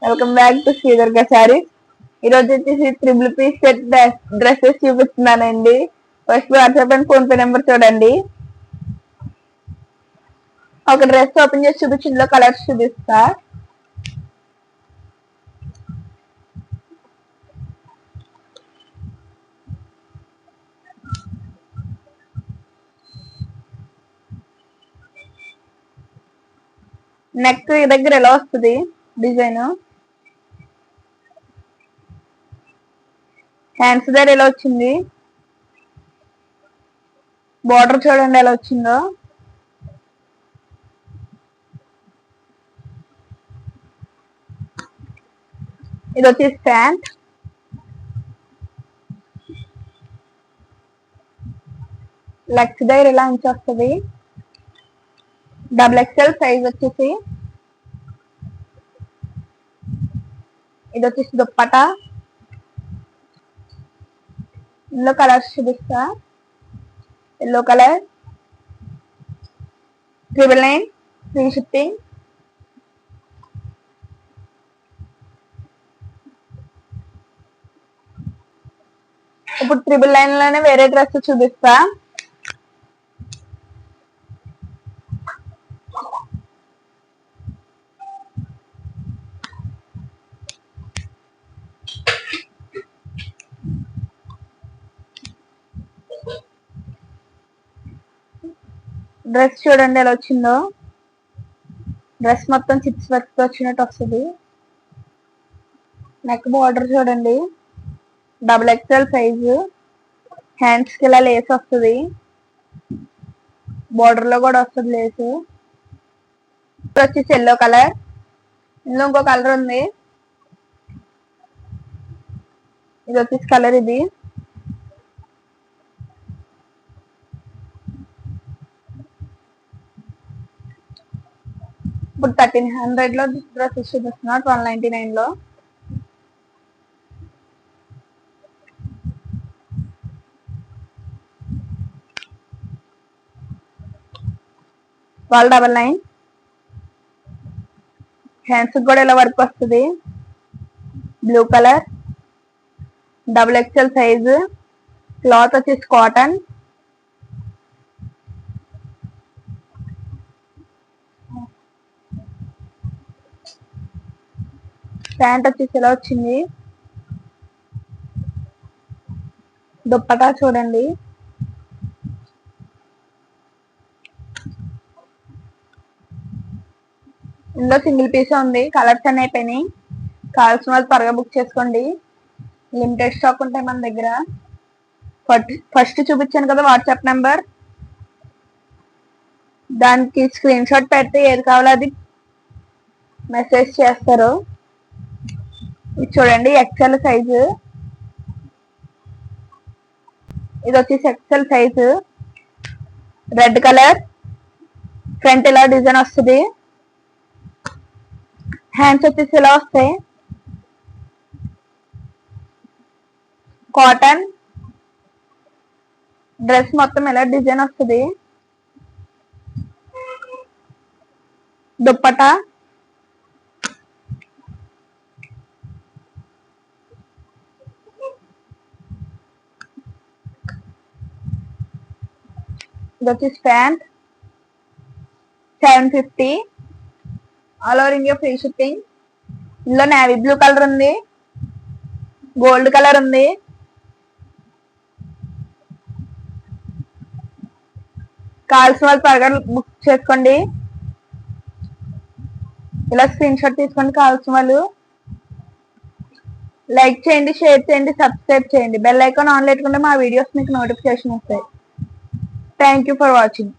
Welcome back to Sri Durga saris. ఈ రోజు వచ్చేసి ట్రిపుల్ పీస్ సెట్ డ్రెస్సెస్ చూపిస్తున్నానండి. First WhatsApp and phone pay number చూడండి. ఒక డ్రెస్ ఓపెన్ చేసి చూపించి ఇందులో కలర్స్ చూపిస్తా. నెక్ దగ్గర ఎలా వస్తుంది డిజైన్, హ్యాండ్స్ దగ్గర ఎలా వచ్చింది, బార్డర్ చూడండి ఎలా వచ్చిందో. ఇది వచ్చేసి ప్యాంట్, లెగ్స్ దగ్గర ఇలా అంచు వస్తుంది. డబుల్ ఎక్స్ఎల్ సైజ్ వచ్చేసి. ఇది వచ్చేసి దుప్పటా. ఇందులో కలర్స్ చూపిస్తా. Yellow colour, 999 free shipping. ఇప్పుడు 999 లోనే వేరే డ్రెస్ చూపిస్తా. డ్రెస్ చూడండి ఎలా వచ్చిందో. డ్రెస్ మొత్తం చిప్స్ వర్క్ వచ్చినట్టు వస్తుంది. నెక్ బార్డర్ చూడండి, డబుల్ ఎక్స్ఎల్ సైజు. హ్యాండ్స్ కి ఇలా లేస్ వస్తుంది, బార్డర్ లో కూడా వస్తుంది లేసు. ఇప్పుడు వచ్చేసి ఎల్లో కలర్. ఇందులో ఇంకో కలర్ ఉంది, ఇది వచ్చేసి కలర్. ఇది ఇప్పుడు 1300 లో డ్రెస్ చూపిస్తున్నా, 1299 లో. వాళ్ళు 99. హ్యాండ్స్ కూడా ఇలా వర్క్ వస్తుంది. Blue colour, double XL size. Cloth వచ్చేసి కాటన్. ప్యాంట్ వచ్చేసి ఇలా వచ్చింది. దుప్పటా చూడండి. ఇందులో సింగిల్ పీస్ ఉంది, కలర్స్ అన్నీ అయిపోయినాయి. కావాల్సిన వాళ్ళు త్వరగా బుక్ చేసుకోండి, లిమిటెడ్ స్టాక్ ఉంటాయి మన దగ్గర. ఫస్ట్ చూపించాను కదా వాట్సాప్ నెంబర్, దానికి స్క్రీన్ షాట్ పెడితే ఏది కావాలో అది మెసేజ్ చేస్తారు. ఇది చూడండి ఎక్స్ఎల్ సైజు. ఇది వచ్చేసి XL size. Red colour, front ఇలా డిజైన్ వస్తుంది. హ్యాండ్స్ వచ్చేసి ఇలా వస్తాయి. కాటన్. డ్రెస్ మొత్తం ఇలా డిజైన్ వస్తుంది. దుప్పటా. ఇది వచ్చేసి pant, 750. All over India free shipping. ఇందులో నేవీ బ్లూ కలర్ ఉంది, గోల్డ్ కలర్ ఉంది. కావాల్సిన వాళ్ళు త్వరగా బుక్ చేసుకోండి, ఇలా స్క్రీన్ షాట్ తీసుకోండి. కావాల్సిన వాళ్ళు లైక్ చేయండి, షేర్ చేయండి, సబ్స్క్రైబ్ చేయండి. బెల్ ఐకాన్ ఆన్ పెట్టుకుంటే మా వీడియోస్ మీకు నోటిఫికేషన్ వస్తాయి. Thank you for watching.